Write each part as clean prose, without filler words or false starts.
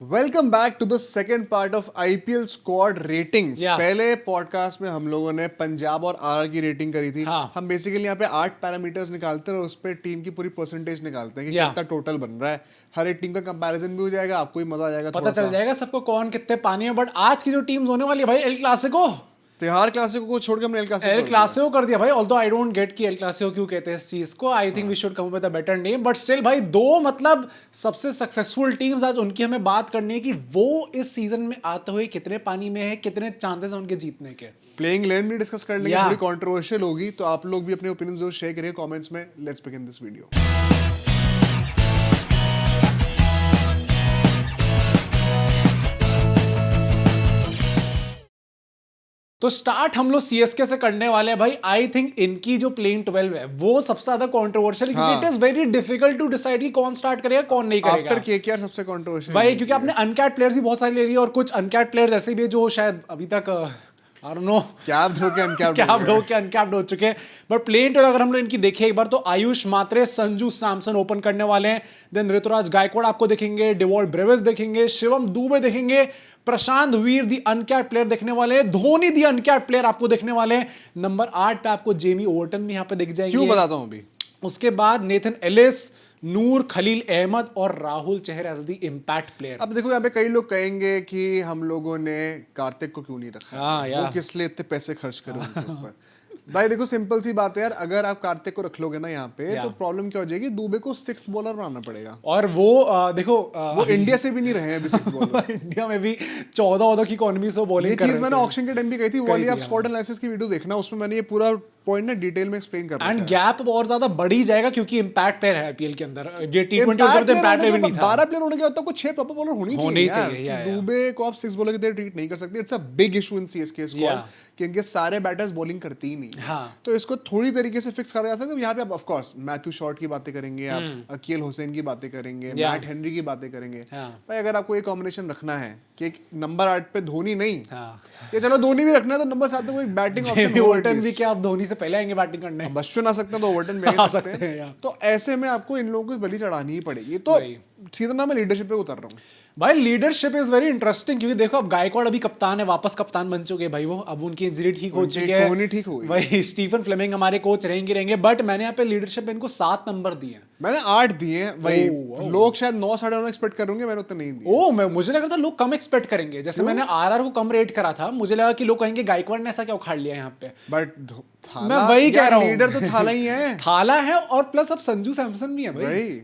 Welcome back to the second part of IPL squad ratings. Yeah. पहले podcast में हम लोगों ने पंजाब और आरआर की रेटिंग करी थी। हाँ. हम बेसिकली यहाँ पे 8 पैरामीटर्स निकालते हैं और उस पर टीम की पूरी परसेंटेज निकालते हैं कि Yeah. कितना टोटल बन रहा है। हर एक टीम का कंपैरिजन भी हो जाएगा, आपको भी मजा आ जाएगा, पता चल जाएगा सबको कौन कितने पानी में। बट आज की जो टीम्स होने वाली है भाई, एल क्लासिको त्योहार क्लासिको को छोड़कर हमने एल क्लासिको कर दिया भाई। ऑल्दो आई डोंट गेट कि एल क्लासिको क्यों कहते हैं इस चीज को। I think we should come up with a better name, but still भाई दो मतलब सबसे सक्सेसफुल टीम्स आज उनकी हमें बात करनी है कि वो इस सीजन में आते हुए कितने पानी में है, कितने चांसेस हैं उनके जीतने के। प्लेइंग लेन भी डिस्कस कर लेंगे, Yeah. थोड़ी कंट्रोवर्शियल होगी, तो आप लोग भी अपने ओपिनियंस जो शेयर करिए कमेंट्स में। Let's begin this video. तो स्टार्ट हम लोग सीएसके से करने वाले हैं भाई। आई थिंक इनकी जो प्लेइंग 12 है वो सबसे ज्यादा कंट्रोवर्शियल है, क्योंकि it is very difficult to decide कि कौन स्टार्ट करेगा कौन नहीं करेगा। आफ्टर केकेआर सबसे कंट्रोवर्शियल भाई क्योंकि आपने अनकैट प्लेयर्स भी बहुत सारे ले लिए और कुछ अनकैट प्लेयर्स ऐसे भी है जो शायद अभी तक आई डोंट नो कैप्ड होके अनकैप्ड कैप्ड हो के अनकैप्ड हो चुके हैं। बट प्लेइंग 12 अगर हम लोग इनकी देखें एक बार, तो आयुष मात्रे, संजू सैमसन ओपन करने वाले हैं। देन ऋतुराज गायकवाड़ आपको देखेंगे, डिवॉल्ट ब्रेविस देखेंगे, शिवम दुबे देखेंगे, प्रशांत वीर दी अनकैट प्लेयर देखने वाले हैं, धोनी दी अनकैट प्लेयर आपको देखने वाले हैं। नंबर 8 पे आपको जेमी ओवरटन भी यहाँ पे दिख जाएंगे। क्यों बताता हूँ अभी। उसके बाद नेथन एलिस, नूर, खलील अहमद और Rahul Chahar as the impact player. अब देखो यहाँ पे कई लोग कहेंगे कि हम लोगों ने कार्तिक को क्यों नहीं रखा, हाँ, वो यार। किस लिए इतने पैसे खर्च करें उनके ऊपर। भाई देखो सिंपल सी बात है यार, अगर आप कार्तिक को रख लोगे ना यहाँ पे Yeah. तो प्रॉब्लम क्या हो जाएगी, दुबे को 6th बॉलर बनाना पड़ेगा। और वो देखो वो इंडिया से भी नहीं रहे हैं अभी 6th बॉलर। इंडिया में भी 14 की इकोनॉमी से ये बॉलिंग कर चीज रहे मैंने थे। ऑक्शन के टाइम भी कही थी, वो वाली आप स्क्वाड एनालिसिस की वीडियो देखना, उसमें मैंने ये पूरा पॉइंट ना डिटेल में एक्सप्लेन कर रहा एंड गैप और ज्यादा बढ़ ही जाएगा क्योंकि इम्पैक्ट प्लेयर है आईपीएल के अंदर। ये T20 इम्पैक्ट होता तो इम्पैक्ट प्लेयर भी नहीं था। 12 प्लेयर होने के बाद तो आपको 6 प्रॉपर बॉलर होनी होने चाहिए चाहिए, यार। या। दुबे को आप 6 बॉलर की तरह ट्रीट नहीं कर सकते। It's a big issue in CSK squad Yeah. कि इनके सारे बैटर्स बॉलिंग करते ही नहीं। हाँ। तो इसको थोड़ी तरीके से फिक्स करा जा सकता है। यहाँ पे आप ऑफ कोर्स मैथ्यू शॉर्ट की बातें करेंगे, आप अकील हुसैन की बातें करेंगे, Yeah. मैट हेनरी की बातें करेंगे। हाँ। भाई अगर आपको ये कॉम्बिनेशन रखना है कि एक नंबर 8 पे धोनी नहीं, हाँ। ये चलो धोनी भी रखना है तो नंबर 7 पे कोई बैटिंग जेमी ऑप्शन हो ओवरटन भी क्या आप धोनी से पहले आएंगे बैटिंग करने? अब अश्विन आ सकते हैं तो ओवरटन भी आ आ सकते सकते हैं, हैं। यार। तो ऐसे में आपको इन लोगों को बलि चढ़ानी ही पड़ेगी। तो वही। सीधा ना मैं लीडरशिप पे उतर रहा हूँ। भाई लीडरशिप इज वेरी इंटरेस्टिंग, क्योंकि देखो अब गायकवाड़ अभी कप्तान है, वापस कप्तान बन चुके हैं भाई वो। अब उनकी इंजरी ठीक हो उनकी चुकी है, कोहनी ठीक हो गई। वही स्टीफन फ्लेमिंग हमारे कोच रहेंगे। बट मैंने यहाँ पे लीडरशिप पे इनको 7 नंबर दिए हैं। मैंने 8 दिए हैं। वही ओह। लोग शायद 9 साढ़े 9 एक्सपेक्ट करेंगे, मैंने उतने नहीं दिए। ओ मुझे लग रहा था लोग कम एक्सपेक्ट करेंगे। जैसे मैंने आरआर को कम रेट करा था, मुझे लगा कि लोग कहेंगे गायकवाड़ ने ऐसा क्या उखाड़ लिया यहाँ पे। बट मैं वही कह रहा हूँ, लीडर तो थाला ही है। थाला है और प्लस अब संजू सैमसन भी है भाई। भाई।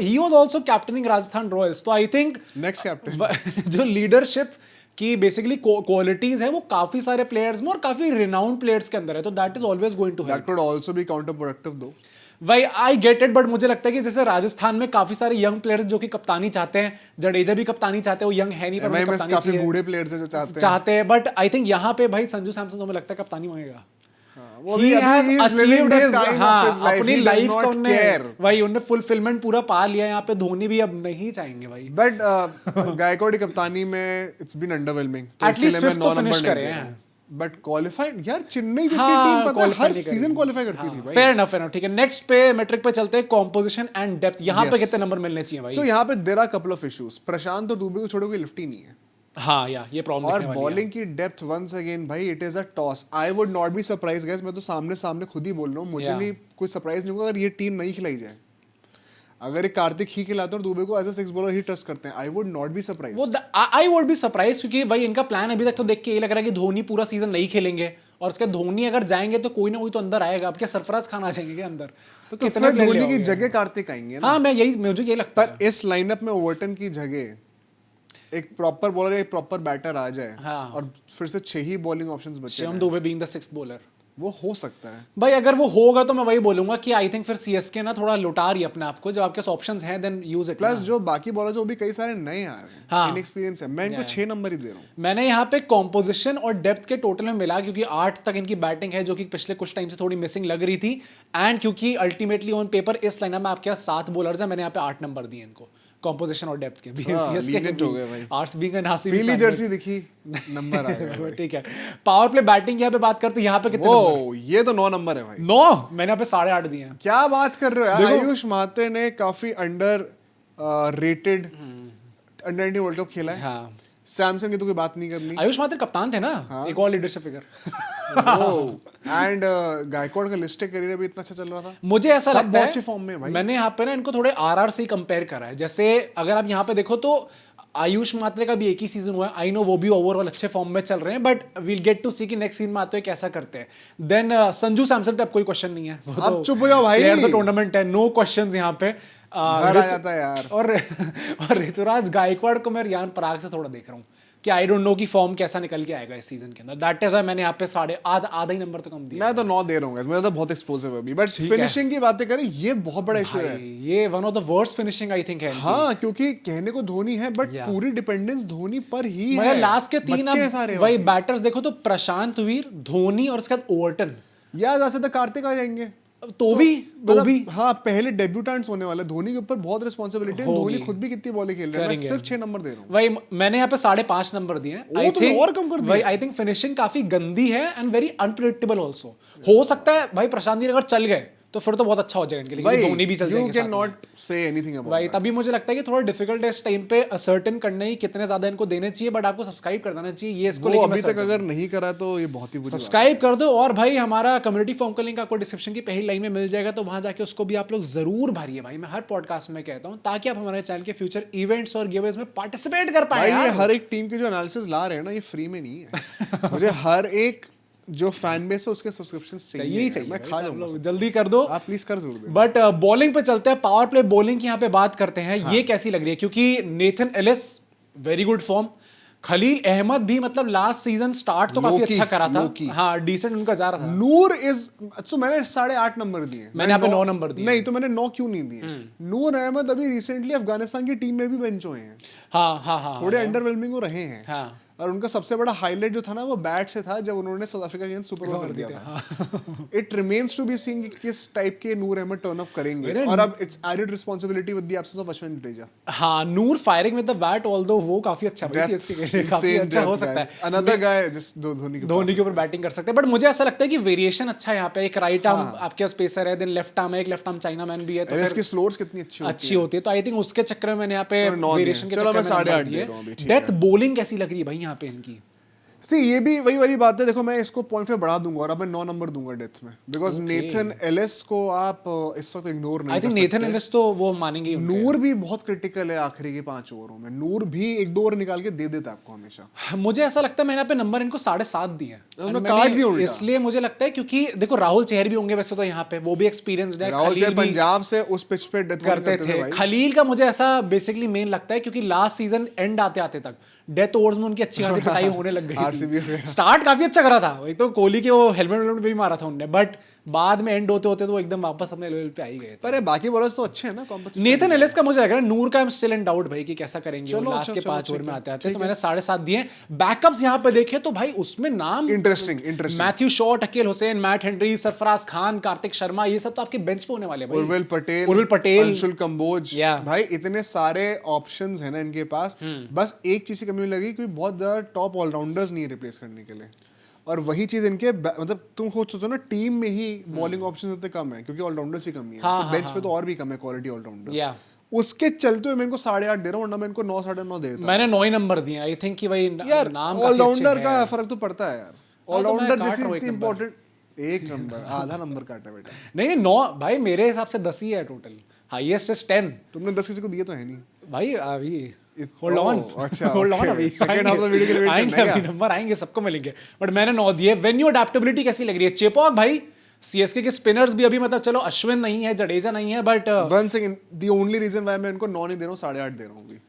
He was also captaining Rajasthan Royals. तो आई थिंक नेक्स्ट कैप्टन जो लीडरशिप की बेसिकली क्वालिटीज है वो काफी सारे प्लेयर्स में और काफी रिनाउंड प्लेयर्स के अंदर है। तो that is always going to help. That could also be counter productive though. भाई आई गेट इट, बट मुझे लगता है कि जैसे राजस्थान में काफी सारे यंग प्लेयर्स जो कि कप्तानी चाहते हैं, जडेजा भी कप्तानी चाहते हैं, वो यंग है नहीं पर उन्हें एमआई में कप्तानी काफी चाहिए। बूढ़े प्लेयर्स हैं जो चाहते हैं। बट आई थिंक यहाँ पे भाई संजू सैमसन तो मुझे लगता है कप्तानी मांगेगा। वो He भी has अभी he is living achieved the his, time of हाँ, his life. अपनी He does लाइफ का not उनने care. भाई उनने फुलफिलमेंट पूरा पा लिया। यहाँ पे धोनी भी अब नहीं चाहेंगे भाई। बट गायकवाड़ की कप्तानी में it's been underwhelming. At least 5th तो finish करे हैं। बट क्वालिफाइड यार, चेन्नई जैसी हाँ, टीम पता है qualify हर नहीं सीजन करेगी। क्वालिफाई करती थी भाई। फेयर इनफ ठीक है। नेक्स्ट पे मैट्रिक पे चलते हैं, कॉम्पोजिशन एंड डेप्थ। यहाँ पे Yes. कितने नंबर मिलने चाहिए भाई? सो यहाँ पे there are couple of issues. Prashant और दुबे को छोड़ो कोई लिफ्ट ही नहीं है। हाँ या ये प्रॉब्लम और बॉलिंग की डेप्थ वंस अगेन भाई it is a toss. I would not be surprise guys, मैं तो सामने सामने खुद ही बोल रहा हूँ, मुझे Yeah. नहीं कोई सरप्राइज नहीं होगा अगर ये टीम नहीं खिलाई जाए। अगर एक कार्तिक ही खिलाते और दुबे को एज अ 6 बॉलर ही ट्रस्ट करते हैं, I would not be surprise. वो आई वुड बी सरप्राइज, क्योंकि भाई इनका प्लान अभी तक तो देख के ये लग रहा है कि धोनी पूरा सीजन नहीं खेलेंगे और उसके धोनी अगर जाएंगे तो कोई ना कोई तो अंदर आएगा। अब क्या सरफराज खान आ जाएंगे क्या अंदर? तो तो कितने फिर player धोनी की ले जगह कार्तिक आएंगे ना। हाँ मुझे ये लगता है। पर इस लाइनअप में ओवरटन की जगह एक प्रॉपर बॉलर एक प्रॉपर बैटर आ जाए, हाँ। और फिर से 6 ही बॉलिंग ऑप्शंस बचे शिवम हैं, Dubey being the 6th bowler. वो हो सकता है। भाई अगर वो होगा तो मैं वही बोलूंगा कि आई थिंक फिर सीएसके ना थोड़ा लुटा रही है अपने आप को। जब आपके पास ऑप्शंस हैं देन यूज इट। प्लस जो बाकी बॉलर्स वो भी कई सारे नए आ रहे हैं, हाँ। इनएक्सपीरियंस है। मैं इनको 6 नंबर ही दे रहा हूँ। मैंने यहाँ पे कॉम्पोजिशन और डेप्थ के टोटल में मिला, क्योंकि 8 तक इनकी बैटिंग है जो कि पिछले कुछ टाइम से थोड़ी मिसिंग लग रही थी। एंड क्योंकि अल्टीमेटली ऑन पेपर इस लाइनअप में आपके पास 7 बॉलर्स हैं, मैंने यहाँ पे 8 नंबर दिए इनको कॉम्पोजिशन और डेप्थ के। lenient हो गए भाई। आरसीबी का नासिर पीली जर्सी दिखी, नंबर आ गया। ठीक है। पावर प्ले बैटिंग यहाँ पे बात करते हैं, यहाँ पे कितने नंबर? वो ये तो 9 नंबर है भाई। 9। मैंने यहाँ पे 8.5 दिए हैं। क्या बात कर रहे हो यार? आयुष मात्रे ने काफी under rated under 19 world cup खेला है। हाँ, सैमसन की तो कोई बात नहीं करनी। आयुष मात्र कप्तान थे ना, एक और लीडरशिप फिगर। एंड गायकवाड़ का लिस्टेड करियर भी इतना अच्छा चल रहा था। मुझे ऐसा सब लगता बहुत है अच्छे फॉर्म में है भाई। मैंने यहाँ पे ना इनको थोड़े आरआर से कंपेयर करा है। जैसे अगर आप यहाँ पे देखो तो आयुष मात्रे का भी एक ही सीजन हुआ है, आई नो वो भी ओवरऑल अच्छे फॉर्म में चल रहे हैं, बट वील गेट टू सी कि नेक्स्ट सीजन में आते हुए कैसा करते हैं। देन संजू सैमसन पे अब कोई क्वेश्चन नहीं है, अब चुप हो जाओ भाई। प्लेयर द टूर्नामेंट है, नो क्वेश्चंस यहाँ पे। घर आ जाता है यार। और ऋतुराज गायकवाड़ को मैं रियान पराग से थोड़ा देख रहा हूँ कि आई डोंट नो कि फॉर्म कैसा निकल के आएगा इस सीजन के अंदर। दैट इज व्हाई मैंने यहाँ पे आधा ही नंबर तो कम दिया। मैं तो 9 दे रहा हूँ, मेरा तो बहुत एक्सप्लोसिव है अभी, बट फिनिशिंग की बातें करें ये बहुत बड़ा इशू है। ये one of the worst finishing I think है। हाँ, क्योंकि कहने को धोनी है, बट पूरी डिपेंडेंस धोनी पर ही है। मतलब लास्ट के 3 बच्चे सारे वही बैटर्स देखो तो प्रशांत वीर, धोनी और उसके बाद ओवर्टन, या ज्यादा से कार्तिक आ जाएंगे तो भी हाँ, पहले डेब्यूटेंट्स होने वाले। धोनी के ऊपर बहुत रिस्पांसिबिलिटी है। धोनी खुद भी कितनी बॉलें खेल रहा है। मैं सिर्फ 6 नंबर दे रहा हूँ। वही मैंने यहाँ पे 5.5 नंबर दिए हैं। आई थिंक और कम कर दिया। वही आई थिंक फिनिशिंग काफी गंदी है एंड वेरी अनप्रेडिक्टेबल ऑल्सो। हो सकता है भाई प्रशांत वीर अगर चल गए तो फिर तो बहुत अच्छा हो जाएगा इनके लिए, लेकिन धोनी भी चल जाएंगे। You cannot say anything about भाई तभी मुझे लगता है कि थोड़ा डिफिकल्ट है इस टाइम पे असर्टेन करना ही कितने ज्यादा इनको देने चाहिए, बट आपको सब्सक्राइब कर देना चाहिए। ये इसको वो लेके अभी तक अगर नहीं करा तो ये बहुत ही बुरी सब्सक्राइब कर दो। और भाई हमारा कम्युनिटी फॉर्म का लिंक आपको डिस्क्रिप्शन की पहली लाइन में मिल जाएगा, तो वहां जाके उसको भी आप लोग जरूर भरिए भाई। मैं हर पॉडकास्ट में कहता हूं ताकि आप हमारे चैनल के फ्यूचर इवेंट्स और गिवअवेज में पार्टिसिपेट कर पाए। ये हर एक टीम के जो एनालिसिस ला रहे हैं ना, ये फ्री में नहीं है। मुझे हर एक जो फैन बेस है उसके सब्सक्रिप्शन चाहिए। मैं खा जाऊंगा, जल्दी कर दो आप प्लीज कर जरूर दें। बट बॉलिंग पे चलते हैं। पावर प्ले बॉलिंग की यहाँ पे बात करते हैं। ये कैसी लग रही है? क्योंकि Nathan Ellis very good form, Khalil Ahmed भी मतलब लास्ट सीजन स्टार्ट तो काफी अच्छा करा था। हाँ, डिसेंट उनका जा रहा था। नूर इज तो मैंने 8.5 नंबर दिए। मैंने यहाँ पे 9 नंबर दिए। नहीं तो मैंने 9 क्यों नहीं दिए? नूर अहमद अभी रिसेंटली अफगानिस्तान की टीम में भी बेंच हुए हैं। हाँ, थोड़े अंडरवेलमिंग हो रहे हैं। हाँ, और उनका सबसे बड़ा हाईलाइट जो था ना, वो बैट से था जब उन्होंने साउथ अफ्रीका के अगेंस्ट सुपर ओवर कर दिया था। It remains to be seen कि किस टाइप के नूर अहमद टर्न अप करेंगे। और अब it's added responsibility with the absence of Ashwin Jadeja. हाँ, Noor firing with the bat, although वो काफी अच्छा भाई सीएसके के लिए काफी अच्छा हो सकता है। अनदर गाय जिस धोनी के ऊपर बैटिंग कर सकते हैं। बट मुझे ऐसा लगता है कि वेरिएशन अच्छा है यहाँ पे। एक राइट आर्म आपके पास पेसर है, देन लेफ्ट आर्म है, एक लेफ्ट आर्म चाइना मैन भी है, तो इसकी स्लोर्स कितनी अच्छी होती है। तो आई थिंक उसके चक्कर में मैंने यहाँ पे वेरिएशन के चक्कर में 8.5 दे रहा हूं। डेथ बॉलिंग कैसी लग रही है भाई यहाँ पे इनकी? सी ये भी वही वाली बात है। देखो मैं इसको पॉइंट पे बढ़ा दूंगा और अब मैं 9 नंबर दूंगा डेथ में, बिकॉज नेथन एलिस को आप इस वक्त इग्नोर नहीं कर सकते। आई थिंक नेथन एलिस तो वो मानेंगे ही। नूर भी बहुत क्रिटिकल है आखिरी के 5 ओवरों में। नूर भी 1-2 ओवर निकाल के दे देता है आपको हमेशा। मुझे ऐसा लगता है मैंने यहाँ पे नंबर इनको 7.5 दिए हैं। इसलिए मुझे लगता है क्योंकि देखो राहुल चेहर भी होंगे वैसे तो यहाँ पे, वो भी एक्सपीरियंसड है। राहुल चेहर पंजाब से उस पिच पे डेथ करते थे। खलील का मुझे ऐसा बेसिकली मेन लगता है क्योंकि लास्ट सीजन एंड आते आते तक डेथ ओवर्स में उनकी अच्छी खासी पिटाई होने लग गई थी। स्टार्ट काफी अच्छा करा था, वही तो कोहली के वो हेलमेट भी मारा था उनने, बट बाद में एंड होते होते तो वो एकदम वापस अपने लेवल पे आ ही गए। पर बाकी बॉलर्स तो अच्छे हैं ना कॉम्पिटिशन। नेथन एलिस का मुझे लग रहा है, नूर का स्टिल इन डाउट भाई कि कैसा करेंगे वो लास्ट के 5 ओवर में आते आते। तो मैंने 7.5 दिए। बैकअप्स यहाँ पे देखे तो भाई उसमें नाम interesting Matthew Shaw, Akeal Hosein, Matt Henry, Sarfaraz Khan, Kartik Sharma, ये सब तो आपके बेंच पे होने वाले भाई। उर्विल पटेल, अंशुल कंबोज, भाई इतने सारे ऑप्शंस हैं ना इनके पास। बस एक चीज की कमी लगी कि बहुत ज्यादा टॉप ऑलराउंडर्स नहीं रिप्लेस करने के लिए। और वही चीज इनके मतलब तुम खुद सोचो ना, टीम में ही बॉलिंग ऑप्शंस इतने कम है क्योंकि ऑलराउंडर्स ही कमी है। तो बेंच पे तो और भी कम है क्वालिटी ऑलराउंडर्स। उसके चलते हुए मैं इनको 8.5 दे रहा हूं, वरना मैं इनको 9 9.5 दे देता। मैंने 9 ही नंबर दिए। आई थिंक कि भाई यार नाम ऑलराउंडर का फर्क तो पड़ता है यार। ऑलराउंडर काट जैसे रहा हूं इतनी इंपॉर्टेंट 1 नंबर आधा नंबर काटा बेटा। नहीं 9 भाई मेरे हिसाब से 10 ही है टोटल, हाईएस्ट इज 10। तुमने 10 किसी को दिए तो है नहीं भाई अभी होल्ड ऑन। अच्छा होल्ड ऑन, अभी second half of the video के लिए वेट करना है। अभी नंबर आएंगे, सबको मिलेंगे, बट मैंने 9 दिए। वेन्यू अडैप्टेबिलिटी कैसी लग रही है? चेपॉक भाई, सीएसके के स्पिनर्स भी अभी मतलब चलो अश्विन नहीं है, जडेजा नहीं है, but one second, the only reason why मैं इनको 9 नहीं दे रहा हूं, 8.5 दे रहा हूं अभी।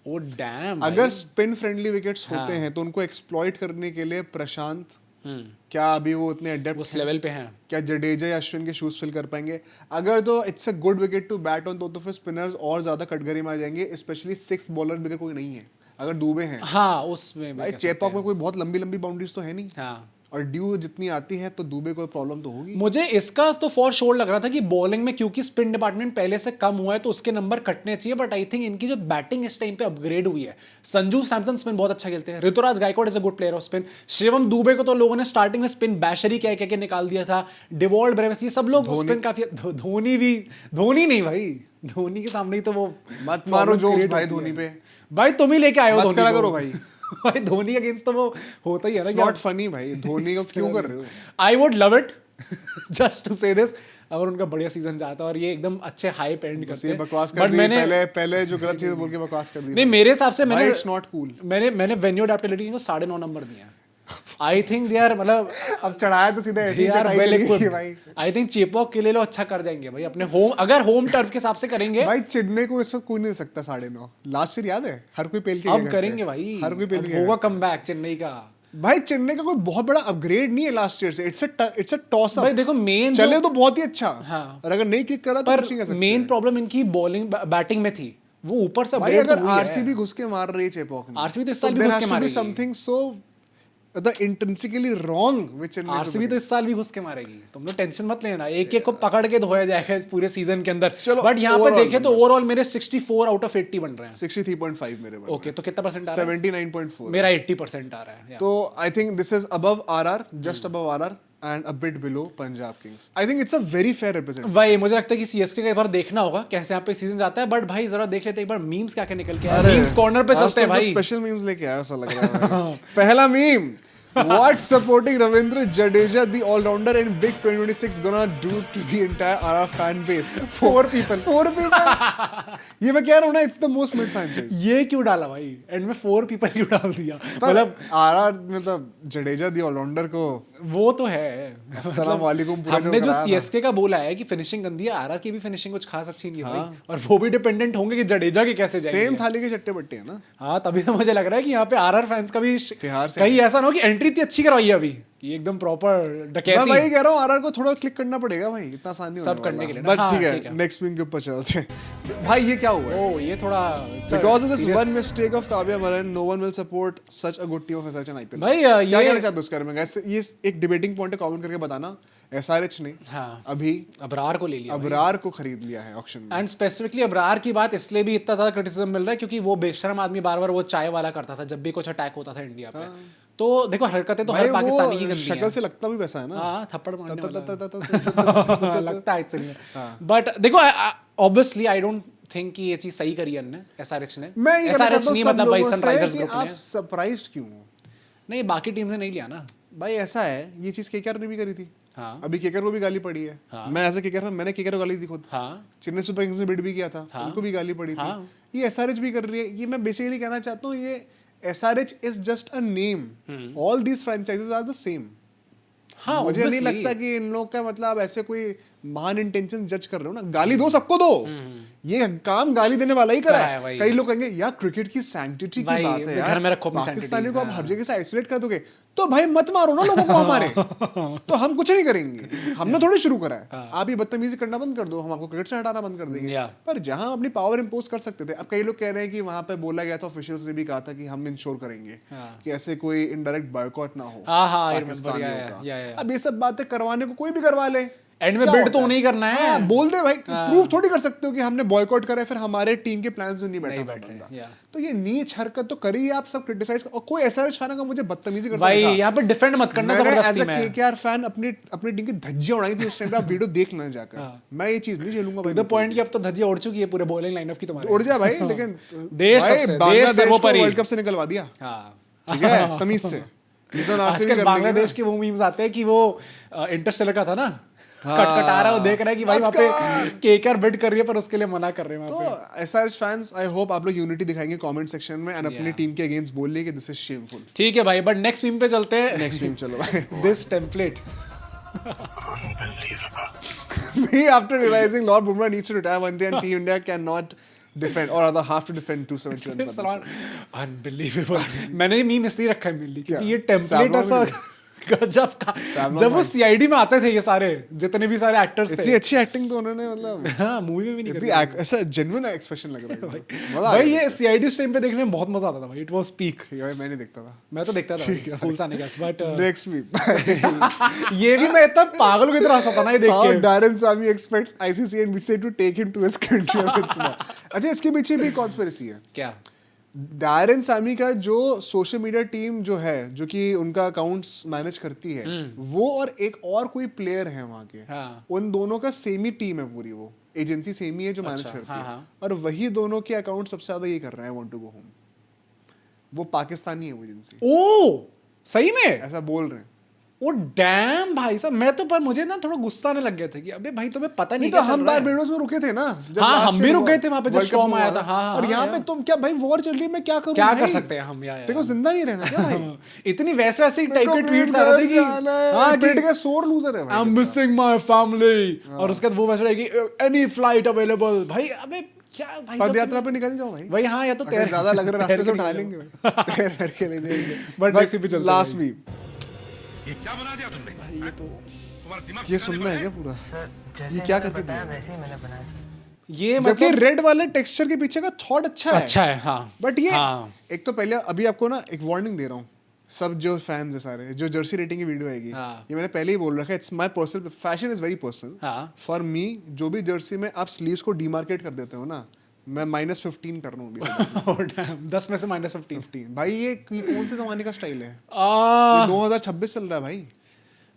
ओ डैम, अगर स्पिन फ्रेंडली विकेट्स होते हैं तो उनको एक्सप्लॉइट करने के लिए प्रशांत क्या अभी वो इतने एडेप्ट उस लेवल पे हैं? क्या जडेजा या अश्विन के शूज फिल कर पाएंगे? अगर तो it's a good wicket to bat on, तो फिर स्पिनर्स और ज्यादा कटघरे में आ जाएंगे, स्पेशली 6 बॉलर भी अगर कोई नहीं है, अगर दुबे हैं। हाँ, उसमें भाई चेपॉक में कोई बहुत लंबी लंबी बाउंड्रीज तो है नहीं। हाँ, और ड्यू जितनी आती है तो दुबे को प्रॉब्लम तो होगी। मुझे इसका तो फॉर श्योर लग रहा था कि बॉलिंग में क्योंकि स्पिन डिपार्टमेंट पहले से कम हुआ है तो उसके नंबर कटने चाहिए, बट आई थिंक इनकी जो बैटिंग इस टाइम पे अपग्रेड हुई है। संजू सैमसन स्पिन बहुत अच्छा खेलते हैं, Ruturaj Gaikwad is a good player of spin, Shivam Dube को तो लोगों ने स्टार्टिंग में स्पिन बैशरी कह के निकाल दिया था, डिवॉल्ड ब्रेविस, ये सब लोग स्पिन काफी। धोनी नहीं भाई, धोनी के सामने ही तो वो मत मारो जोक्स भाई धोनी पे। भाई तुम ही लेके आए हो मत धोनी करा को। करो भाई। भाई धोनी अगेंस्ट तो वो होता ही है ना। इट्स नॉट फनी भाई, धोनी को क्यों कर रहे हो? I would love it just to say this, अगर उनका बढ़िया सीजन जाता और ये एकदम अच्छे हाई पे एंड करते ये हैं। बकवास कर बट दी मैंने पहले जो गलत चीज बोल के बकवास कर दी नहीं, मेरे हिसाब से मैंने इट्स नॉट कूल। मैंने वेन्यू अडेप्टेबिलिटी को 9.5 नंबर दिया। आई थिंक दे आर मतलब अब चढ़ाया तो सीधा ऐसे ही चटाई वेल करेगी इक्विप्ड। भाई। आई थिंक चेपॉक के लिए लो अच्छा कर जाएंगे भाई अपने होम, अगर होम टर्फ के हिसाब से करेंगे। भाई चेन्नई को इस वक्त कोई नहीं दे सकता 9.5। लास्ट ईयर याद है, हर कोई पेल के अब गया करता करेंगे है। भाई, हर कोई पेल अब के होगा कमबैक चेन्नई का। भाई चेन्नई का कोई बहुत बड़ा अपग्रेड नहीं है लास्ट ईयर से। इट्स अ टॉस अप भाई देखो मेन चले तो बहुत ही अच्छा, हाँ। और अगर नहीं क्लिक करा तो पर कुछ नहीं कर सकते। मेन प्रॉब्लम इनकी बॉलिंग बैटिंग में थी, वो ऊपर से भाई upgrade तो अगर हुई है। आरसीबी घुस के मार रही है चेपॉक में, RCB तो इस साल भी घुस के मारेगी। Something so the intrinsically wrong which Chennai RCB तो इस साल भी घुस के मारेगी, तुम लोग टेंशन मत लेना, एक एक को पकड़ के धोया जाएगा इस पूरे सीजन के अंदर। चलो, बट यहाँ पर overall देखें तो numbers। ओवरऑल मेरे 64 आउट ऑफ 80 बन रहे हैं। 63.5 मेरे पास। ओके, तो कितना परसेंट आ रहा है? 79.4 मेरा 80% आ रहा है। तो I think this is above RR, just above RR and a bit below Punjab Kings. I think it's a very fair representation. भाई मुझे लगता है कि सीएसके का एक बार देखना होगा कैसे यहाँ पे सीजन जाता है। बट भाई जरा देख लेते हैं एक बार मीम्स क्या क्या निकल के आया। मीम्स कॉर्नर पे चलते हैं भाई। स्पेशल मीम्स लेके आया ऐसा लग रहा है भाई। पहला meme, what supporting Ravindra Jadeja the all-rounder in big 2026 gonna do to the entire RR fan base? 4 people ये मैं कह रहा हूँ ना, it's the most mid franchise। ये क्यों डाला भाई एंड में 4 पीपल क्यों डाल दिया? मतलब आरआर मतलब जडेजा दी ऑलराउंडर को वो तो है अस्सलाम वालेकुम पूरा हमने जो कराया था। सीएसके का बोला है कि फिनिशिंग गंदी है, आरआर की भी फिनिशिंग कुछ खास अच्छी नहीं है भाई, और वो भी डिपेंडेंट होंगे कि जडेजा के कैसे जाएंगे। सेम थाली के चट्टे बट्टे है ना। हाँ, तभी तो मुझे लग रहा है कि यहाँ पे आरआर फैंस का भी तिहार से कहीं ऐसा ना हो कि एंट्री इतनी अच्छी करवाई है अभी कि एकदम प्रॉपर मैं डकैती। वही कह रहा हूँ, आरआर को थोड़ा क्लिक करना पड़ेगा भाई, इतना आसान नहीं सब होने करने वाला। के लिए ना। बट हाँ, ठीक ठीक है, है। नेक्स्ट मीम के ऊपर चलते हैं। भाई ये क्या हुआ है? ओ ये थोड़ा Because of this one mistake of Kavya Maran, no one will support such a good team of such an IPL। भाई, क्या ये कहना चाहते हो उसके बारे में? ऐसे ये एक डिबेटिंग पॉइंट है, कमेंट करके बताना। एसआरएच ने हाँ, अभी अबरार को ले लिया अबरार को खरीद लिया है ऑक्शन में। एंड स्पेसिफिकली अबरार की बात इसलिए भी इतना ज्यादा क्रिटिसिज्म मिल रहा है क्योंकि वो बेशरम आदमी बार बार वो चाय वाला करता था जब भी कुछ अटैक होता था इंडिया पे। तो देखो हरकतें तो भाई हर पाकिस्तानी की वो गंदी शक्ल हैं। से लगता भी वैसा है ना। हाँ, थप्पड़ मारने वाला। वाला लगता है एक्चुअली। बट देखो ऑब्वियसली आई डोंट थिंक कि ये चीज सही करी है ने एसआरएच ने। मैं ये कहना एसआरएच चाहता हूँ नहीं सब मतलब भाई लोगों से सनराइजर्स कि ग्रुप आप ने। सरप्राइज्ड क्यों हो? नहीं, बाकी टीम से नहीं लिया ना। भाई ऐसा है, ये चीज केकेआर ने भी करी थी। हाँ अभी केकेआर को भी गाली पड़ी है। हाँ। मैं ऐसा केकेआर मैंने केकेआर को गाली दी खुद। हाँ चेन्नई सुपर किंग्स ने बिड भी किया था, उनको भी गाली पड़ी थी। हाँ। ये एसआरएच भी कर रही है। ये मैं बेसिकली कहना चाहता हूँ, ये SRH is just a name, all these franchises are the same. हाँ, मुझे नहीं obviously। लगता कि इन लोग का मतलब ऐसे कोई महान इंटेंशन जज कर रहे हो ना। गाली दो, सबको दो, ये काम गाली देने वाला ही करा करा है है। भाई। कई लोग कहेंगे यार क्रिकेट की सैंक्टिटी की भाई, बात है यार, घर में रखो अपनी पाकिस्तानी sanctity। को आप हर जगह से आइसोलेट कर दोगे तो भाई मत मारो ना लोगों को हमारे। तो हम कुछ नहीं करेंगे, हमने थोड़ी शुरू करा है। आप ये बदतमीजी करना बंद कर दो, हम आपको क्रिकेट से हटाना बंद कर देंगे। Yeah। पर जहां हम अपनी पावर इंपोज कर सकते थे, अब कई लोग कह रहे हैं कि वहां पे बोला गया था, ऑफिशियल्स ने भी कहा था कि हम इंश्योर करेंगे कि ऐसे कोई इनडायरेक्ट बॉयकॉट ना हो हाँ, पाकिस्तानियों का। या। अब ये सब बातें करवाने को कोई भी करवा ले, एंड में क्या बिड होता तो है? नहीं करना है। हाँ, बोल दे भाई, प्रूफ थोड़ी कर सकते हो कि हमने बॉयकॉट करा है फिर हमारे टीम के प्लान्स में नहीं बैठा था बंदा। या। तो ये नीच हरकत तो करी है, आप सब क्रिटिसाइज। और कोई एसआरएच फैन का मुझे बदतमीजी करता भाई दिखा। यहाँ पे डिफेंड मत करना मैंने जबरदस्ती एज अ में। केकेआर फैन अपनी टीम की धज्जियां उड़ाई थी उस टाइम पे। आप वीडियो देख लेना जाकर। मैं ये चीज नहीं झेलूंगा भाई। द पॉइंट कि अब तो धज्जियां उड़ चुकी है पूरे बॉलिंग लाइनअप की तुम्हारे। उड़ जा भाई, लेकिन देश भाई, सबसे, देश बांग्लादेश को सर्वोपरि। वर्ल्ड कप से निकलवा दिया, हाँ ठीक है, तमीज से। आजकल बांग्लादेश के वो मीम्स आते हैं कि वो इंटरस्टेलर का था ना, कटकटा रहा है, वो देख रहा है कि भाई वहाँ पे केकेआर बिड कर रही है पर उसके लिए मना कर रहे हैं वहाँ पे। तो एसआरएच फैंस, आई होप आप लोग यूनिटी दिखाएंगे कमेंट सेक्शन में एंड अपनी टीम के अगेंस्ट बोल लेंगे दिस इज शेमफुल। ठीक है भाई, बट नेक्स्ट मीम पे चलते हैं। नेक्स्ट मीम चलो भाई। This template Me after realizing Lord Bumrah needs to retire one day and Team India cannot defend or rather have to defend 270 runs. Unbelievable. मैंने ये मीम इसलिए रखा है मेनली क्योंकि क्या? ये टेम्पलेट ऐसा गजब का, जब वो सीआईडी में आते थे ये सारे जितने भी सारे एक्टर्स इतनी थे। अच्छी एक्टिंग तो उन्होंने मतलब हाँ, मूवी में भी नहीं इतनी ऐसा जेन्युइन एक्सप्रेशन लग रहा है मजा आ भाई। गया। ये सीआईडी उस टाइम पे देखने में बहुत मजा आता था भाई। It was peak. ठीक है भाई, मैं नहीं देखता था। मैं तो देखता था स्कूल से आने के बाद। But next meme. ये भी मैं इतना पागल की तरह हंसा था ना ये देख How के। Darren Sammy expects ICC and BCCI to take him to his country against Sma. अच्छा, इसके पीछे भी कॉन्स्पिरेसी है। क्या? डैरन सैमी का जो सोशल मीडिया टीम जो है, जो कि उनका अकाउंट्स मैनेज करती है, वो और एक और कोई प्लेयर है वहाँ के, हाँ। उन दोनों का सेम ही टीम है पूरी। वो एजेंसी सेम ही है जो मैनेज करती हाँ, है, हाँ। और वही दोनों के अकाउंट सबसे ज्यादा ये कर रहे हैं वांट टू गो होम। वो पाकिस्तानी है वो एजेंसी, ओ सही में? ऐसा बोल रहे हैं। ओ डैम भाई साहब, मैं तो पर मुझे ना थोड़ा गुस्सा आने लग गया था कि अबे भाई तुम्हें पता नहीं तो क्या चल हम रहा है। बारबेडोस में रुके थे ना, हाँ हम भी रुक गए थे वहां पे जब स्टॉर्म आया था। हाँ और यहाँ पे तुम क्या भाई वॉर चल रही है, मैं क्या करूँ? क्या कर सकते हैं हम यार? देखो जिंदा नहीं रहना क्या भाई? इतनी वैसे वैसे टाइप के ट्वीट्स आ रहे थे कि हाँ पेट के सोर लूजर है भाई, I am missing my family, और उसके बाद वो मैसेज है कि एनी फ्लाइट अवेलेबल। भाई अबे क्या भाई, पद यात्रा पे निकल जाओ भाई। भाई हाँ या तो अगर ज्यादा लग रहा है रास्ते से उठा लेंगे, तैर करके ले जाएंगे। बट टैक्सी पे चलते लास्ट वीक ये क्या बना दिया तुमने? भाई ये तो तुम्हारा दिमाग ये ठिकाने सुनना पर है है? क्या पूरा? जैसे ये क्या मैंने करके बताया दिया? वैसे ही मैंने बनाया सर। ये जबकि मतलब रेड वाले टेक्सचर के पीछे का थॉट अच्छा है। अच्छा है हाँ। बट ये हाँ। एक तो पहले अभी आपको ना एक वार्निंग दे रहा हूँ, सब जो फैंस है सारे, जो जर्सी रेटिंग की वीडियो आएगी, हाँ। ये मैंने पहले ही बोल रखा है, it's my personal, fashion is very personal हाँ। For me. जो भी जर्सी में आप स्लीव्स को डीमार्केट कर देते हो ना, मैं -15 कर रहा हूँ अभी। 10 में से -15। 15 भाई, ये कौन से जमाने का स्टाइल है? आ, ये 2026 चल रहा है भाई।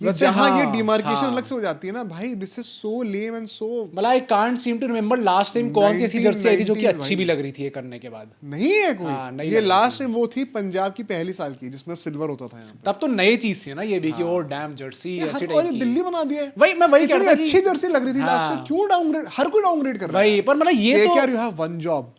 ये वैसे जहाँ ये हाँ, डिमार्केशन हाँ। अलग से हो जाती है ना भाई, this is so lame and so, मतलब I can't seem to remember last time कौन सी ऐसी जर्सी आई थी जो कि 1990s अच्छी भी लग रही थी ये करने के बाद। नहीं है कोई। हाँ, नहीं ये लग लास्ट टाइम वो थी पंजाब की पहली साल की, जिसमें सिल्वर होता था यहाँ पे। तब तो नई चीज थी ना ये भी कि वो डैम जर्सी ऐसी और टाइप ये की। दिल्ली बना दिया है। वही मैं वही कह इतनी रहा था अच्छी कि जर्सी लग रही थी लास्ट हाँ। टाइम, क्यों डाउनग्रेड? हर कोई डाउनग्रेड कर रहा है। वही पर मतलब ये तो KKR you have one job,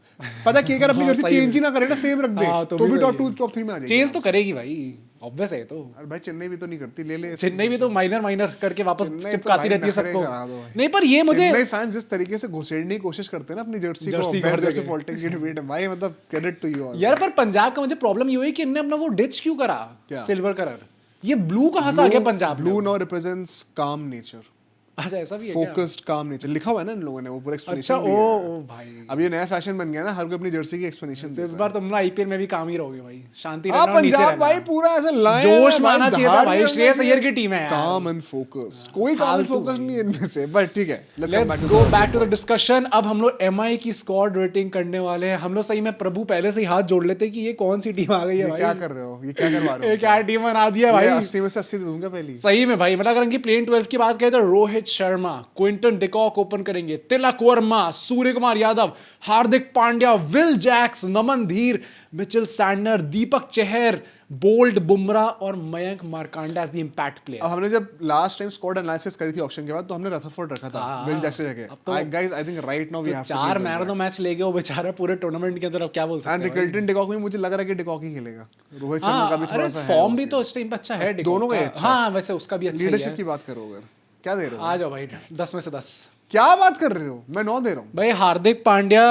पता केकेआर अपनी हाँ, जर्सी सही चेंज में। ही ना करे ना, सेम रख दे, हाँ, तो भी भी सही टॉप है। 2 टॉप 3 में आ जाएगी। चेंज तो करेगी भाई, ऑब्वियस है ये तो। अरे भाई चेन्नई भी तो नहीं करती, ले ले। चेन्नई भी तो माइनर करके वापस चेन्नई तो चिपकाती भाई रहती है नखरे सबको। करा दो भाई। नहीं पर ये मुझे चेन्नई फैंस जिस तरीके से घुसेड़ने की कोशिश करते हैं ना अपनी जर्सी को, जर्सी बेस्ट हर जर्सी जगह। फॉल्टिंग की डिबेट है भाई, मतलब क्रेडिट टू यू ऑल। यार पर पंजाब का मुझे प्रॉब्लम ये हुई कि इनने अपना वो डिच क्यों करा क्या? सिल्वर कलर, ये ब्लू कहाँ से आ गया पंजाब में? ब्लू नाउ रिप्रेजेंट्स काम नेचर, अच्छा ऐसा भी है क्या? फोकस्ड काम नेचर लिखा हुआ है ना इन लोगों ने, वो पूरा अच्छा एक्सप्लेनेशन ओ दिया है। ओ भाई, अब ये नया फैशन बन गया ना, हर कोई अपनी जर्सी की एक्सप्लेनेशन इस बार तुम ना आईपीएल में भी काम ही रहोगे भाई, शांति हाँ रहना और नीचे पंजाब रहना। भाई पूरा ऐसे लाए जोश माना चाहिए था भाई, श्रेयस अय्यर की टीम है यार। काम एंड फोकस्ड, कोई काम एंड फालतू फोकस्ड नहीं है इनमें से, बट ठीक है, let's go back to the discussion. अब हम लोग एमआई की स्क्वाड रेटिंग करने वाले हैं। हम लोग सही में प्रभु पहले से ही हाथ जोड़ लेते कि ये कौन सी टीम आ गई है ये क्या भाई, कर रहे हो, ये क्या करवा रहे ये हो? क्या टीम बना दिया भाई भाई। 80 में से 80 दे दूंगा पहली। सही में भाई, मतलब अगर इनकी प्लेन 12 की बात करें तो Rohit Sharma, Quinton de Kock open करेंगे, Tilak Varma, Surya Kumar Yadav, Hardik Pandya, Will Jacks, Naman Dhir, Mitchell Santner, Deepak Chahar, Boult, Bumrah और Mayank Markande as the impact player. अब हमने जब लास्ट टाइम स्क्वाड एनालिसिस करी थी ऑक्शन के बाद, तो हमने रथरफोर्ड रखा था हाँ, विल जैक्स की जगह। Guys I think right now we have to 4 marathon match ले गए वो बेचारा पूरे टूर्नामेंट के अंदर, अब क्या बोल सकते एंड हैं भाई। रिकल्टन डिकॉक में मुझे लग रहा है कि डिकॉक ही खेलेगा। रोहित शर्मा का भी हाँ, थोड़ा अरे सा फॉर्म भी तो इस टाइम पे अच्छा है डिकॉक दोनों का ही का। अच्छा हाँ वैसे उसका भी अच्छा ही लीडरशिप है। की बात करो, अगर क्या दे रहे हो? आ जाओ भाई 10 में से 10। क्या बात कर रहे हो? मैं 9 दे रहा हूँ। भाई Hardik Pandya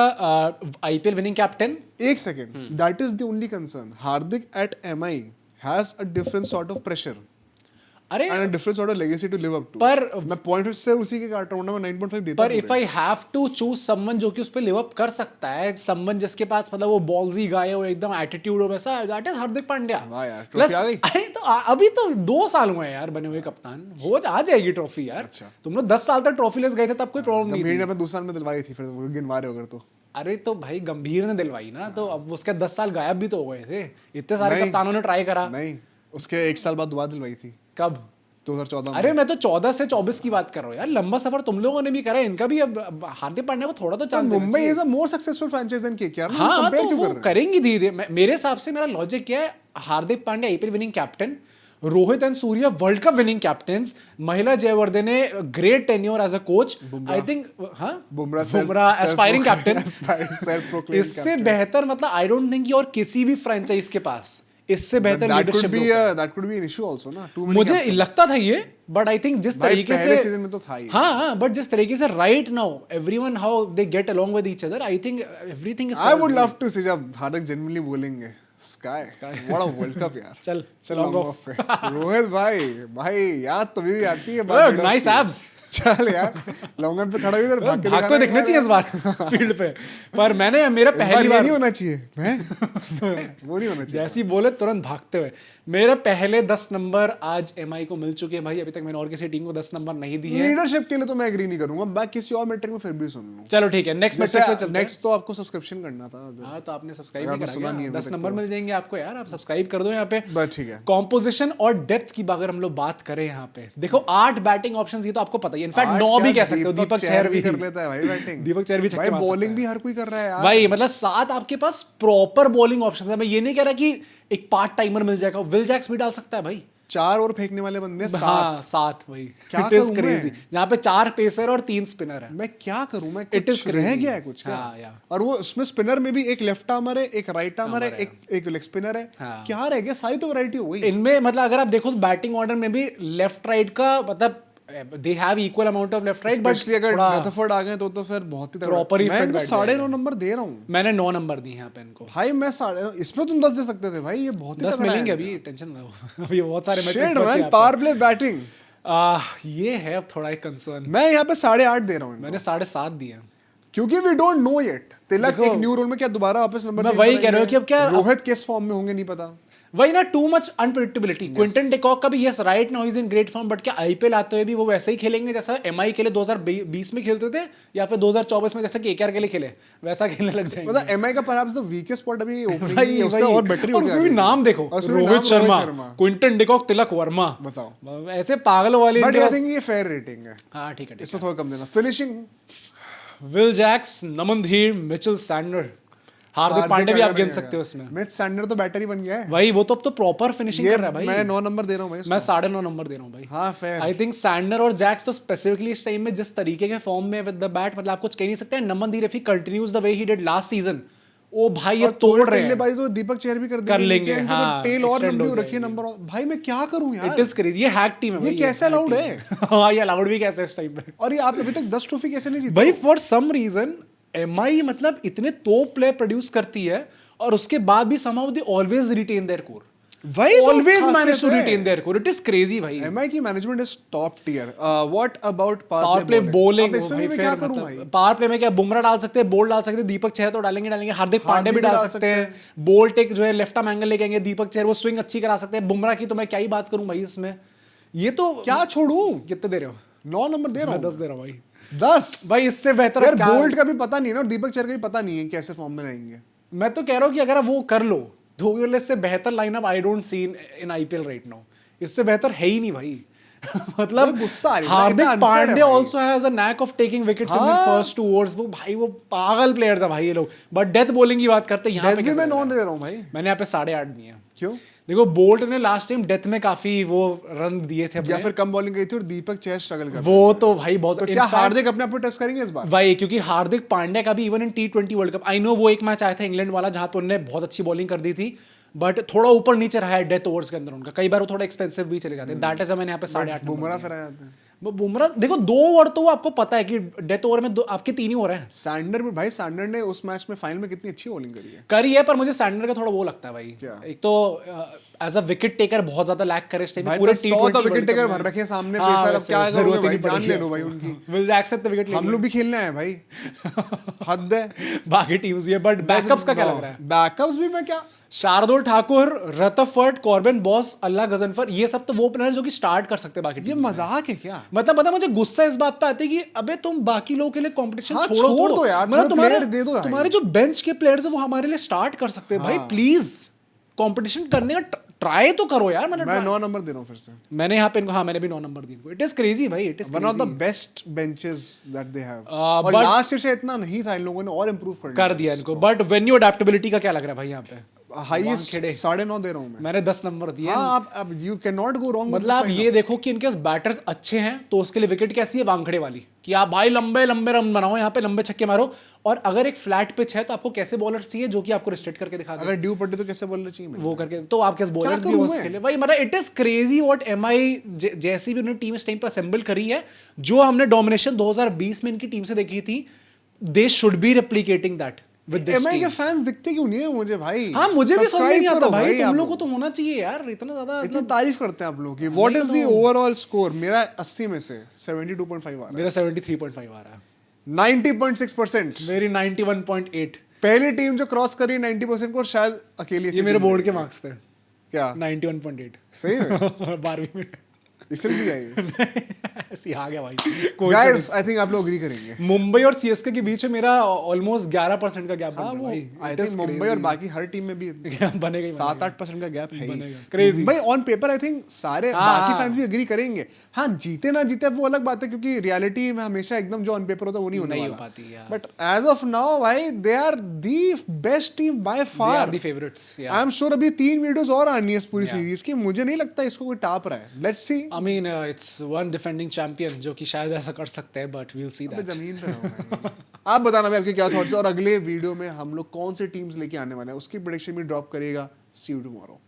IPL winning captain. एक second, that is the only concern. Hardik at MI has a different sort of pressure अरे and a different sort of legacy to live up to. पर मैं पॉइंट से उसी के काट रहा हूं ना, मैं 9.5 देता पर हूं if I have to choose someone जो कि उस पे लिव अप कर सकता है, समवन जिसके पास मतलब वो बॉल्जी गाय हो, एकदम एटीट्यूड हो, वैसा दैट इज हार्दिक पांड्या। वाह यार, प्लस ट्रॉफी आ गई। अरे तो अभी तो 2 साल हुए हैं यार बने हुए कप्तान, हो आ जाएगी ट्रॉफी यार। अच्छा। तुम लोग 10 साल तक ट्रॉफी लेस गए थे तब कोई प्रॉब्लम नहीं गंभीर थी। ने अपने 2 साल में दिलवाई थी, फिर वो गिनवा रहे हो अगर तो। अरे तो भाई गंभीर ने दिलवाई ना, तो अब उसके 10 साल गायब भी तो हो गए थे। इतने सारे नहीं। कप्तानों ने ट्राई करा। नहीं, उसके 1 साल बाद दोबारा दिलवाई थी कब? 2014 में। अरे मैं तो 14 से 24 की बात कर रहा हूँ यार, लंबा सफर तुम लोगों ने भी करा है, इनका भी। अब हार्दिक पांड्या को थोड़ा तो chance Mumbai is a more successful franchise than KKR. हाँ कंपेयर तो क्यों वो कर रहे करेंगी धीरे धीरे। मेरे हिसाब से मेरा लॉजिक क्या है, Hardik Pandya IPL winning captain, Rohit and Surya world cup winning captains, Mahela Jayawardene great tenure as a coach, I think. हाँ Bumrah aspiring captain. Self proclaimed इससे बेहतर मतलब आई डोंट थिंक और किसी भी फ्रेंचाइज के पास इससे बेहतर that could leadership. Be that could be an issue also ना। Too many मुझे captains. लगता था ये, बट आई थिंक जिस भाई तरीके पहले से सीजन में तो था ही। हाँ बट जिस तरीके से right now everyone how they get along with each other, I think everything is. I would love to see जब हार्दिक जेन्युइनली बोलेंगे SKY what a world cup यार। चल लॉन्ग ऑफ पे रोहित भाई याद तो भी आती है। Nice abs. चल यार लॉन्गन पे खड़ा इधर भाग के भाग तो दिखना चाहिए इस बार फील्ड पे। पर मैंने मेरा पहली बार नहीं होना चाहिए वो नहीं होना चाहिए। जैसी बोले तुरंत भागते हुए। मेरे पहले 10 नंबर आज एमआई को मिल चुके हैं भाई। अभी तक मैंने और किसी टीम को 10 नंबर नहीं दिए हैं। लीडरशिप के लिए तो मैं एग्री नहीं करूंगा, मैं किसी और मैट्रिक में फिर भी सुन लूं। चलो ठीक है, नेक्स्ट मैट्रिक पे चलते हैं। नेक्स्ट तो आपको सब्सक्रिप्शन करना था। हाँ तो आपने सब्सक्राइब अगर नहीं आपने सुना करा नहीं क्या? है 10 अभी तक नंबर तो। में मिल जाएंगे आपको यार, आप सब्सक्राइब कर दो यहाँ पे। बस ठीक है। कॉम्पोजिशन और डेप्थ की अगर हम लोग बात करें यहाँ पे, देखो 8 बैटिंग ऑप्शंस, ये तो आपको पता ही, इनफैक्ट 9 भी कह सकते हो। दीपक चहर भी कर लेता है भाई बैटिंग। दीपक चहर भी छक्के मार सकता है। बॉलिंग भी हर कोई कर रहा है यार भाई, मतलब 7 आपके पास प्रॉपर बॉलिंग ऑप्शंस है। मैं ये नहीं कह रहा कि एक पार्ट टाइमर मिल जाएगा, विल जैक्स भी डाल सकता है भाई। 4 और फेंकने वाले बंदे 7। हाँ 7 भाई, क्या इट इज करूं क्रेजी। मैं? जहाँ पे 4 पेसर और 3 स्पिनर है। मैं क्या करूं, मैं It is कुछ रह crazy. गया है कुछ क्या? हाँ, yeah. और वो उसमें स्पिनर में भी एक लेफ्ट आर्मर है, एक राइट आर्मर है, एक लेग स्पिनर है। हाँ। क्या रह गया? सारी तो वैरायटी हो गई। इनमें मतलब अगर आप देखो तो बैटिंग ऑर्डर में भी लेफ्ट राइट का मतलब they have equal amount of left right, but specially अगर रदरफोर्ड आ गए तो फिर बहुत ही तगड़ा। Proper ही मैं fit इनको बैठ 9.5 नंबर दे रहा हूँ मैंने 9 नंबर दिए यहाँ पे इनको। भाई। मैं 9.5 इसमें तुम 10 दे सकते थे भाई, ये बहुत ही 10 तगड़ा मिलेंगे है। अभी, टेंशन ना लो। अभी बहुत सारे Shit, मैट्रिक्स बचे man, हैं पावर प्ले बैटिंग ये है अब थोड़ा एक कंसर्न। मैं यहाँ पे 8.5 दे रहा हूँ इनको। मैंने 7.5 दिए। क्योंकि वी डोंट नो येट। तिलक देखो, एक न्यू रोल में क्या दोबारा वापस नंबर मैं वही कह रहा हूँ कि अब क्या रोहित किस फॉर्म में होंगे नहीं पता। वही ना, too much unpredictability. Quinton de Kock का भी yes right now is in great form, but क्या आईपीएल आते हुए भी वो वैसे ही खेलेंगे जैसा एमआई के लिए 2020 में खेलते थे, या फिर 2024 में जैसा केकेआर के लिए खेले वैसा खेलने लग जाएंगे? मतलब एमआई का परहैप्स द वीकेस्ट स्पॉट अभी ओपनिंग भाई, ही है, उसका वही। और बेटर हो और गया। उसमें भी नाम देखो, और उसमें भी रोहित नाम शर्मा, शर्मा। Quinton de Kock, Tilak Varma. बताओ, ऐसे पागल वाले बट इनके आई पास- थिंक ये फेयर रेटिंग है। हाँ ठीक है, इसमें थोड़ा कम देना। Finishing will Jacks, Naman Dhir, Mitchell Sander, हार्दिक पांडे भी आप गिन सकते हो इसमें। मिच सैंडर तो बैटर ही बन गया है। भाई वो तो अब तो प्रॉपर फिनिशिंग कर रहा है भाई। मैं 9 नंबर दे रहा हूँ भाई। मैं 9.5 नंबर दे रहा हूँ भाई। हाँ फेयर। आई थिंक सैंडर और जैक्स तो स्पेसिफिकली इस टाइम में जिस तरीके के फॉर्म में विद द बैट, मतलब आप कुछ कह नहीं सकते। Naman Dhir if he continues the way he did last season, ओ भाई ये तोड़ रहे हैं। भाई तो दीपक चेहर भी कर लेंगे, हाँ, टेल और extend लंबी हो हो रखी है जाएगी। नंबर। भाई मैं क्या करूं यार? It is crazy. ये हैक टीम है ये भाई, कैसे hack allowed team है? हाँ ये अलाउड भी कैसे इस टाइम पे? और ये आप अभी तक 10 ट्रॉफी कैसे नहीं जीते? भाई फॉर सम रीजन एमआई मतलब इतने तोप प्लेयर प्रोड्यूस करती है और उसके बाद भी somehow they always retain their core. वही तो Always खासियत manage to है। retain their core. It is crazy भाई। एमआई की management is top tier. What about power play bowling, इसमें भी मैं क्या करूं भाई? पावर प्ले में क्या बुमराह डाल सकते हैं, बोल्ट डाल सकते हैं, दीपक चहर तो डालेंगे, हार्दिक पांडे भी डाल सकते हैं। बोल्ट एक जो है लेफ्ट आर्म एंगल लेके आएंगे, दीपक चहर वो स्विंग अच्छी करा सकते हैं। बुमराह की तो मैं क्या ही बात करूं भाई इसमें। ये तो क्या छोड़ूं? कितने दे रहे हो? 9 नंबर दे रहा मैं हूं। 10 दे रहा हूं भाई। 10 भाई इससे बेहतर यार क्या? बोल्ट का भी पता नहीं है ना, और दीपक चेहर का भी पता नहीं है कैसे फॉर्म में रहेंगे। मैं तो कह रहा हूं कि अगर आप वो कर लो, धोबी से बेहतर lineup I don't see in IPL right now. इससे बेहतर है ही नहीं भाई। मतलब गुस्सा आ रही है, हार्दिक इतना unfair है पांडे भाई। Also has a knack of taking wickets in the first 2 overs. वो भाई वो पागल प्लेयर्स है भाई ये लोग। बट डेथ बॉलिंग की बात करते हैं यहाँ पे भी कैसे मैं कर रहा 9 है? दे रहा हूं भाई। मैंने यहाँ पे 8.5 दिए हैं। क्यों? देखो बोल्ट ने लास्ट टाइम डेथ में काफी वो रन दिए थे या अपने। फिर कम बॉलिंग गई थी और दीपक चेहर स्ट्रगल कर रहा वो तो भाई बहुत है। तो in क्या fact- हार्दिक अपने आप को टेस्ट करेंगे इस बार? भाई क्योंकि हार्दिक पांड्या का भी even in T20 world cup, I know वो एक मैच आया था इंग्लैंड वाला जहां पे उन्होंने बहुत अच्छी बॉलिंग कर दी थी, बट थोड़ा ऊपर नीचे रहा है डेथ ओवर्स के अंदर उनका। कई बार वो थोड़ा एक्सपेंसिव भी चले जाते हैं। दैट इज मैंने यहाँ पे 8.5 बुमराह फिर आ जाते हैं। वो बुमराह देखो 2 ओवर तो वो आपको पता है कि डेथ ओवर में आपके 3 ही हो रहे हैं। सैंडर भी भाई, सैंडर ने उस मैच में फाइनल में कितनी अच्छी बॉलिंग करी है। करी है, पर मुझे सैंडर का थोड़ा वो लगता है भाई। क्या? एक तो एज अ विकेट टेकर बहुत ज्यादा लैक करे इस टाइम भाई पूरे तो 100 तो T20 विकेट टेकर वर्ल्ड भर कप में। रखे हैं सामने, हाँ, पेसर अब वैसे क्या जरूरत करोगे ही भाई? नहीं जान पड़ेगी ले लो आपको। भाई उनकी। विल जैक से तो विकेट ले हम लोग भी खेलना है भाई। हद है। बाकी टीम्स भी है, बट बैकअप्स का क्या लग रहा है? बैकअप्स भी मैं क्या, Shardul Thakur, Rutherford, Corbin Bosch, Allah Ghazanfar, ये सब तो वो प्लेयर जो कि स्टार्ट कर सकते हैं बाकी ये टीम्स में। मजाक है क्या? मतलब पता मुझे गुस्सा इस बात पे आता है कि अबे तुम बाकी लोगों के लिए कंपटीशन हाँ, छोड़ो छोड़ तो। दो यार, मतलब थोड़े तुम्हारे player दे दो यार। तुम्हारे जो बेंच के प्लेयर्स है वो हमारे लिए स्टार्ट कर सकते हैं भाई। प्लीज कंपटीशन करने का ट्राई तो करो यार। मैं 9 नंबर दे रहा हूँ फिर से। मैंने यहाँ पे इनको, हाँ मैंने भी 9 नंबर दी इनको। इट इज क्रेजी भाई, it is one of the best benches that they have. और but- लास्ट ईयर से इतना नहीं था, इन लोगों ने और इंप्रूव कर दिया इनको। बट वेन्यू अडेप्टेबिलिटी का क्या लग रहा है भाई यहाँ पे? हाईएस्ट वानखेड़े। 9.5 दे रहा हूँ मैं। मैंने 10 नंबर दिए। हाँ, आप अब you can not go wrong. मतलब आप ये देखो कि इनके बैटर्स अच्छे हैं तो उसके लिए विकेट कैसी है वानखेड़े वाली, कि आप भाई लंबे लंबे रन बनाओ, यहाँ पे लंबे छक्के मारो। और अगर एक फ्लैट पिच है तो आपको कैसे बॉलर्स चाहिए जो कि आपको रिस्ट्रिक्ट करके दिखा दे, अगर ड्यू पड़े तो कैसे बोलना चाहिए? वो करके तो आपके बॉलर्स भी करूं हो मैं? उसके लिए भाई। मतलब it is crazy what MI जैसी भी उन्होंने टीम इस टाइम पर असेंबल करी है, जो हमने डोमिनेशन 2020 में इनकी टीम से देखी थी, they should be replicating that with this MI के टीम। फैंस दिखते क्यों नहीं है मुझे भाई? हाँ मुझे भी समझ में नहीं Subscribe आता करो भाई, तुम आप लोग को तो होना चाहिए यार इतना ज्यादा। इतनी तारीफ करते हैं आप लोग की। What is the overall score? मेरा 80 में से 72.5 आ रहा है। मेरा 73.5 आ रहा है। 90.6%। मेरी 91.8। पहली टीम जो क्रॉस करी 90% को, शायद अकेली ये मेरे बोर्ड के मार्क्स थे। क्या 91.8 सही है? 12वीं में। इसलिए भी आई ऐसे आ गया भाई कोई गाइस आई थिंक आप लोग एग्री करेंगे। मुंबई और सीएसके के बीच में मेरा ऑलमोस्ट 11% का गैप बन हाँ रहा वो है भाई आई थिंक मुंबई और बाकी हर टीम में भी बनेगा ही 7-8% का गैप है ही। Crazy. Mumbai on paper I think सारे बाकी फैंस भी एग्री करेंगे। हाँ जीते ना जीते वो अलग बात है, क्योंकि रियलिटी में हमेशा एकदम जो ऑन पेपर होता है वो नहीं होने नहीं हो वाला। पाती, yeah. But as of now भाई they are the best team by They are far. the favorites, yeah. I am sure अभी 3 वीडियोस और आनी है इस पूरी सीरीज की, मुझे नहीं लगता इसको कोई टाप रहा है। Let's see. I mean, it's one defending champion जो कि शायद ऐसा कर सकते हैं, but we'll see that. जमीन पे रहो भाई। आप बताना भाई आपके क्या थॉट्स है, और अगले वीडियो में हम लोग कौन से टीम्स लेके आने वाले हैं उसकी प्रेडिक्शन भी ड्रॉप करिएगा। सी यू टुमारो।